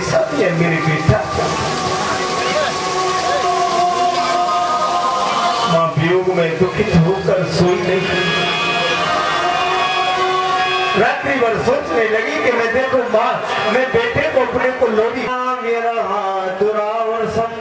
सब ये मेरी बेटा मां वियोग में दुखित होकर सोई नहीं। रात्रि भर सोचने लगी कि मैं देखो माँ, मैं बेटे को अपने को लोड़ी मेरा हाथ दुरावर्षम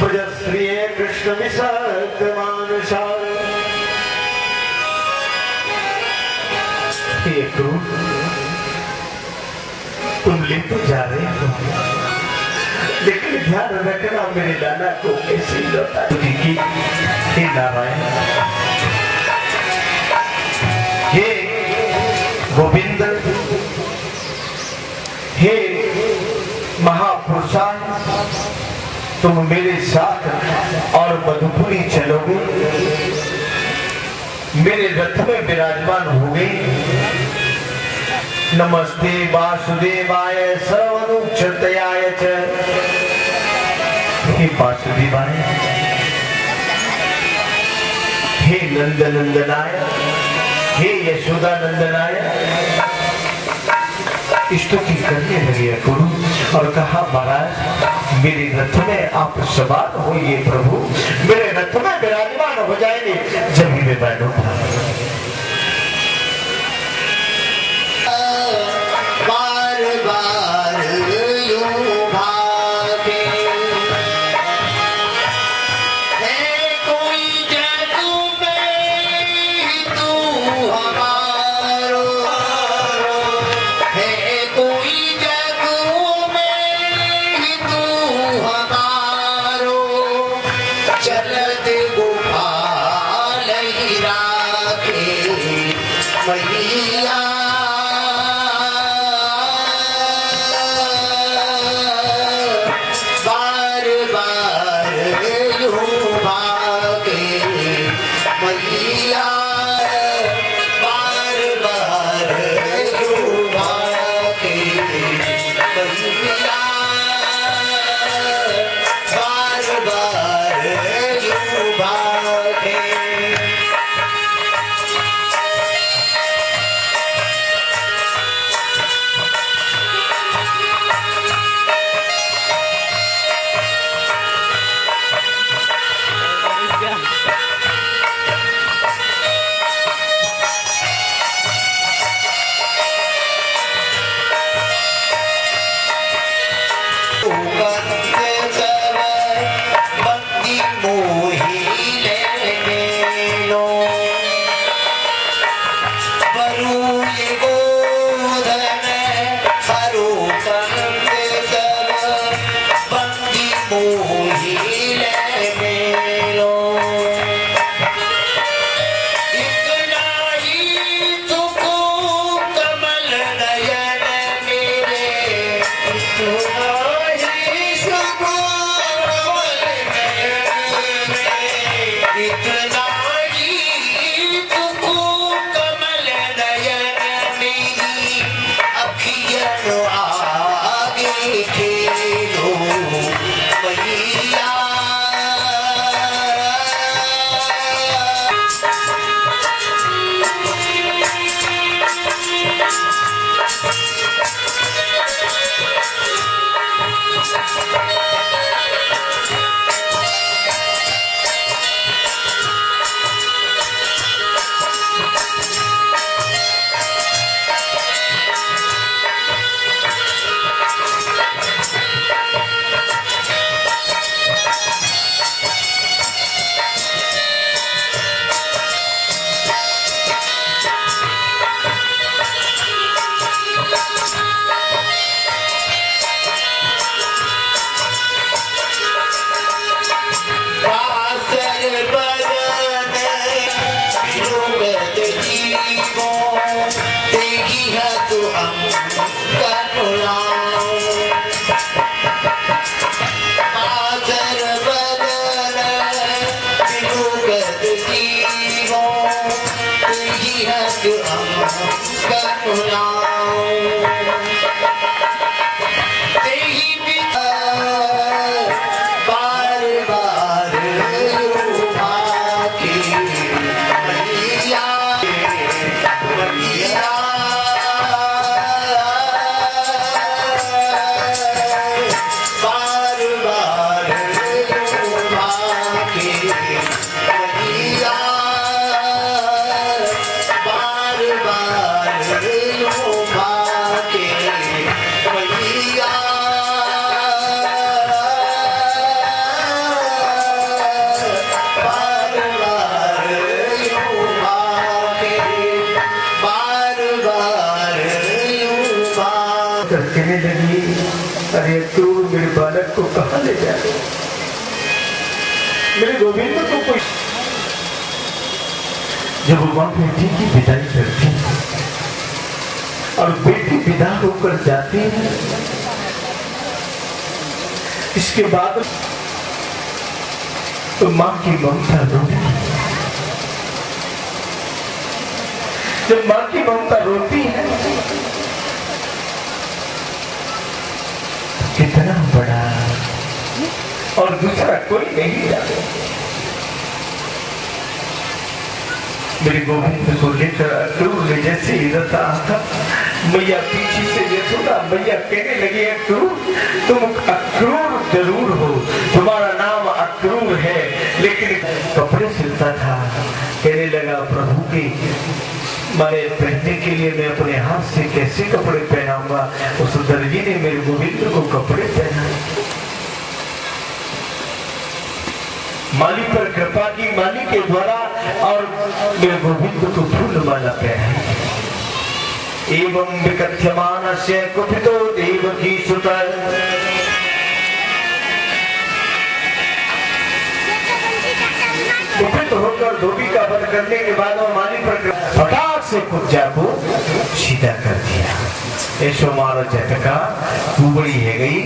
भजश्री कृष्ण विशक्त मानुषा। तुम ले तो जा रहे हो, लेकिन ध्यान रखना मेरे नाना को कैसे लौटा देगी। हे नारायण, हे गोविंद, हे महापुरुषा, तुम मेरे साथ और मधुपुरी चलोगे, मेरे रथ में विराजमान होगे। नमस्ते वासुदेवाय सर्वनुक्षतयाय च। हे वासुदेवाय, हे नंदनंदनाय, हे यशोदा नंदनाय, स्तुति करने लगे गुरु और कहा महाराज मेरे रथ में आप सवार होइए प्रभु, मेरे रथ में विराजमान हो जाएंगे जब ही मैं बैठूंगा। कहने लगी, अरे तू मेरे बालक को कहाँ ले जा, मेरे गोविंद को कोई। जब माँ बेटी की विदाई करती और बेटी विदा होकर जाती है, इसके बाद तो माँ की ममता रोती। जब माँ की ममता रोती है, कितना बड़ा और दूसरा कोई नहीं जाता। मेरे गोविंद को लेकर अक्रूर ने जैसे ही रथ आता, मैया पीछे से यशोदा मैया कहने लगी, अक्रूर तुम अक्रूर जरूर हो, तुम्हारा नाम अक्रूर है, लेकिन कपड़े सिलता था। कहने लगा, प्रभु की मारे पहनने के लिए मैं अपने हाथ से कैसे कपड़े पहनाऊंगा। उस दर्जी ने मेरे गोविंद को कपड़े पहनाए। माली पर कृपा की, माली के द्वारा, और मेरे गोविंद को फूल माला पहनाई। एवं विकथ्यमानस्य कुपितो देवकी सुतः, कुपित होकर धोबी का वध करने के बाद वो माली पर फटाक से कुब्जा को सीधा कर दिया। ऐसो मारो झटका, कुबड़ी है गई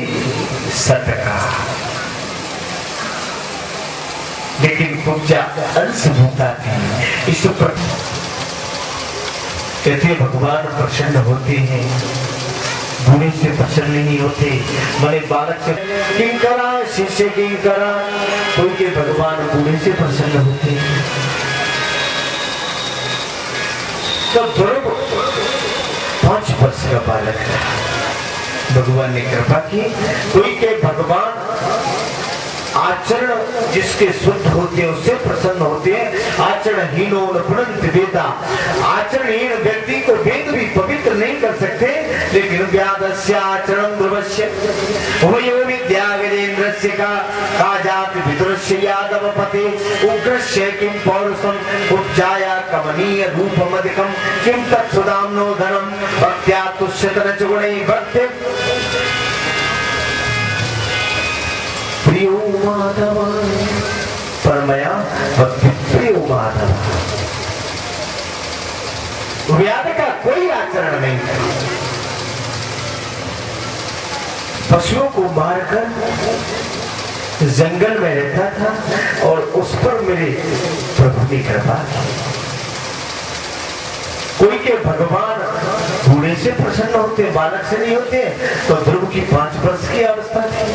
सटका। लेकिन कुब्जा अंश भूता थी। इस पर कहते भगवान प्रसन्न होते हैं, बूढ़े से प्रसन्न नहीं होते। मैंने बालक से किंकरा, शिष्य किंकरा, कोई के भगवान बूढ़े से प्रसन्न होते हैं। तब ध्रुव 5 वर्ष का बालक था। भगवान ने कृपा की, कोई के भगवान आचरण जिसके शुद्ध होते हैं उससे प्रसन्न होते हैं। आचरणहीनो न पुनन्ति वेदा, आचरणहीन व्यक्ति को वेद भी पवित्र नहीं कर सकते। लेकिन व्यादस्य आचरण ध्रुवस्य वयो विद्या गजेन्द्रस्य का काजाति विदुरस्य यादव पते उग्रस्य किं पौरुषम उपजाया कमनीय रूपमधिकम किं तत्सुदाम्नो धनम भक्त्या तुष्यतन च गुणैः भक्ति प्रियो माधव परमया भक्ति प्रियो माधव। व्याध का कोई आचरण नहीं था। पशुओं को मारकर जंगल में रहता था और उस पर मेरे प्रभु ने कृपा की। कोई के भगवान बूढ़े से प्रसन्न होते, बालक से नहीं होते। तो ध्रुव की 5 वर्ष की अवस्था थी।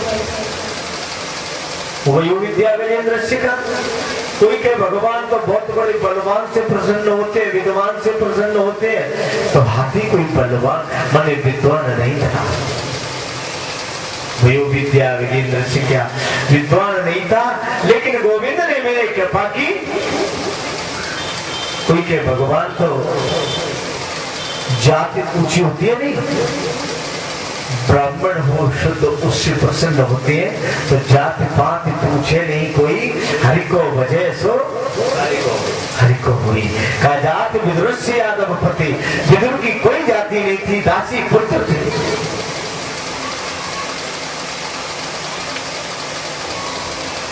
वही विद्या गजेन्द्रस्य का, कोई के भगवान तो बहुत बड़े बलवान से प्रसन्न होते, विद्वान से प्रसन्न होते। तो हाथी कोई बलवान माने विद्वान नहीं था। वही विद्या गजेन्द्रस्य क्या विद्वान नहीं था। लेकिन गोविंद ने मेरे कृपा की। कोई के भगवान तो जाति ऊंची होती है नहीं, ब्राह्मण हो शुद्ध उससे प्रसन्न होते हैं। तो जाति पात पूछे नहीं कोई, हरि को वजह सो हरि को हुई। का जाति विदुर से यादव पति, विदुर की कोई जाति नहीं थी, दासी पुत्र थे।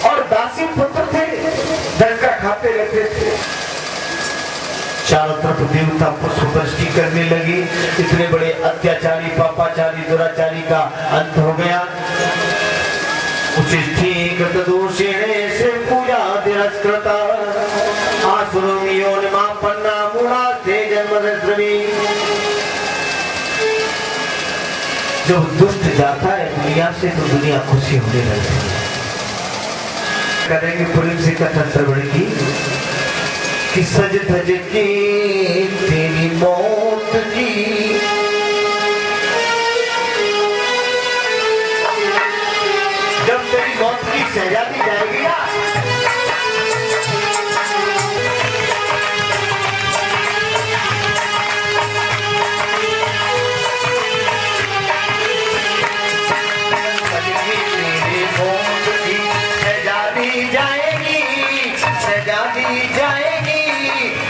और दासी पुत्र थे, डंका खाते रहते थे। चारों तरफ देवता पुष्प वृष्टि करने लगी। इतने बड़े अत्याचारी, पापाचारी, दुराचारी का अंत हो गया। उचिष्ठीकृत दोषेणे से पूजा तिरस्कृता आसुरं योनिमापन्ना मूढास्ते जन्मदृष्टि। जब दुष्ट जाता है दुनिया से तो दुनिया खुशी होने लगती है। करेंगे पुलिस से कथा श्रवण की कि सज धज के तेरी मौत की जब तेरी मौत की सजा दी जाएगी ना, तेरी मौत की सजा दी जाएगी, सजा दी जाएगी।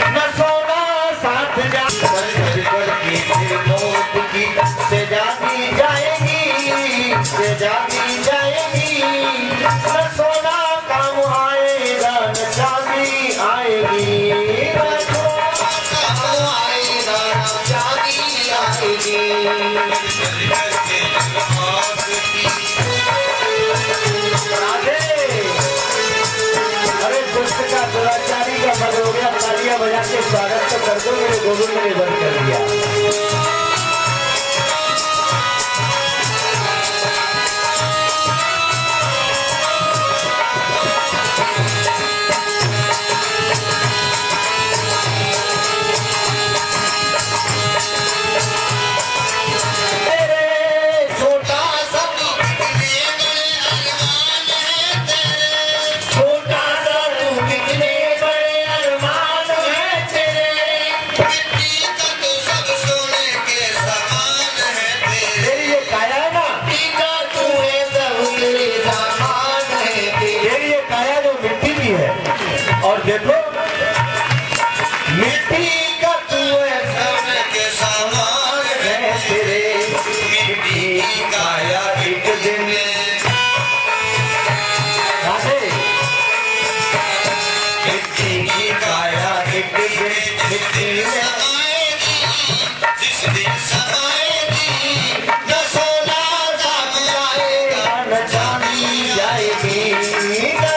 न सोना साथ जा, मौत की सजा दी जाएगी। जागी जाएगी, न सोना काम आएगा न चांदी आएगी, न सोना काम आएगा न चांदी आएगी। अरे दुष्ट का दुराचारी का बंद हो गया, तालियां बजा के स्वागत तो कर दो, मेरे गोविंद ने बंद कर दिया। देखो मिट्टी का तू है, सोने के सामान है तेरे, मिट्टी की काया एक दिन मिट्टी की काया एक दिन मिट्टी में आएगी, जिस दिन समाएगी, न सोना दाम आएगा न चांदी जाएगी, न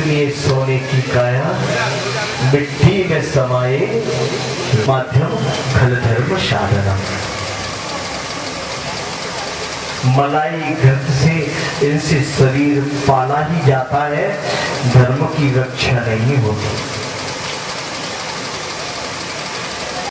ये सोने की काया मिट्टी में समाये, माध्यम खल धर्म साधना। मलाई ग्रंथ से इनसे शरीर पाला ही जाता है, धर्म की रक्षा नहीं होती।